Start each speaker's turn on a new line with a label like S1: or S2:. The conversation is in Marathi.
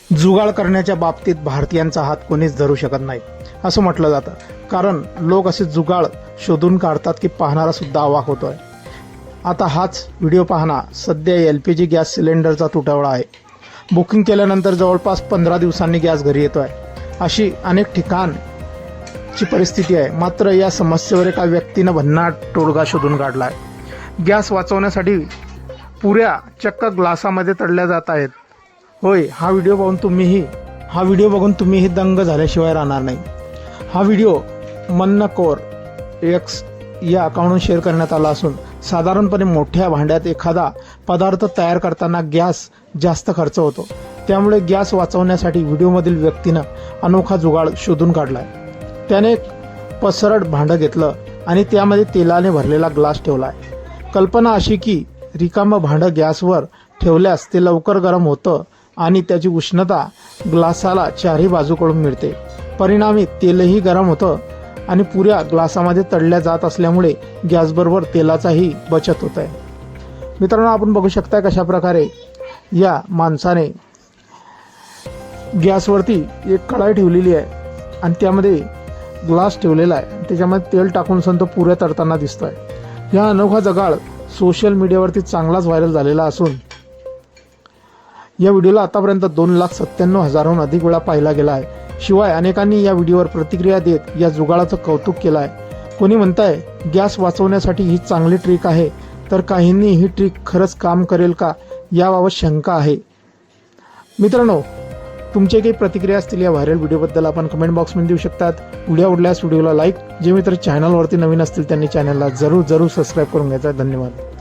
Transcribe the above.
S1: जुगाड करण्याच्या बाबतीत भारतीयांचा हात कोणीच धरू शकत नाही असं म्हटलं जातं, कारण लोक असे जुगाड शोधून काढतात की पाहणारा सुद्धा अवाक होतोय। आता हाच व्हिडिओ पाहना, सध्या LPG गॅस सिलेंडरचा तुटवडा आहे। बुकिंग केल्यानंतर जवळपास 15 दिवसांनी गॅस घरी येतोय, अशी अनेक ठिकाणची परिस्थिती आहे। मात्र या समस्येवर एका व्यक्तीनं भन्नाट तोडगा शोधून काढला आहे। गॅस वाचवण्यासाठी पुऱ्या चक्क ग्लासामध्ये तळल्या जात आहेत। होय, हा व्हिडिओ बघून तुम्हीही दंग झाल्याशिवाय राहणार नाही। हा व्हिडिओ मन्नकोर X या अकाउंटवरून शेअर करण्यात आला असून साधारणपणे मोठ्या भांड्यात एखादा पदार्थ तयार करताना गॅस जास्त खर्च होतो, त्यामुळे गॅस वाचवण्यासाठी व्हिडिओमधील व्यक्तीनं अनोखा जुगाड शोधून काढलाय। त्याने एक पसरट भांडं घेतलं आणि त्यामध्ये तेलाने भरलेला ग्लास ठेवलाय। कल्पना अशी की रिकामं भांडं गॅसवर ठेवल्यास ते लवकर गरम होतं आणि त्याची उष्णता ग्लासाला चारही बाजूकडून मिळते। परिणामी तेलही गरम होतं आणि पुऱ्या ग्लासामध्ये तळल्या जात असल्यामुळे गॅसबरोबर तेलाचाही बचत होत आहे। मित्रांनो, आपण बघू शकता कशा प्रकारे या माणसाने गॅसवरती एक कढाई ठेवलेली आहे आणि त्यामध्ये ग्लास ठेवलेला आहे, त्याच्यामध्ये तेल टाकून तो पुऱ्या तळताना दिसतोय। हा अनोखा जुगाड सोशल मीडियावरती चांगलाच व्हायरल झालेला असून या व्हिडिओला आतापर्यंत 2,97,000हून अधिक वेळा पाहिला गेला आहे। शिवाय अनेकांनी या व्हिडिओवर प्रतिक्रिया देत या जुगाडाचं कौतुक केलं आहे। कोणी म्हणताय गॅस वाचवण्यासाठी ही चांगली ट्रिक आहे, तर काहींनी ही ट्रिक खरंच काम करेल का याबाबत शंका आहे। मित्रांनो, तुमचे काही प्रतिक्रिया असतील या व्हायरल व्हिडिओबद्दल आपण कमेंट बॉक्समध्ये देऊ शकतात। व्हिडिओ आवडल्यास व्हिडिओला लाईक, जे मित्र चॅनलवरती नवीन असतील त्यांनी चॅनलला जरूर सबस्क्राईब करून घ्यायचा। धन्यवाद।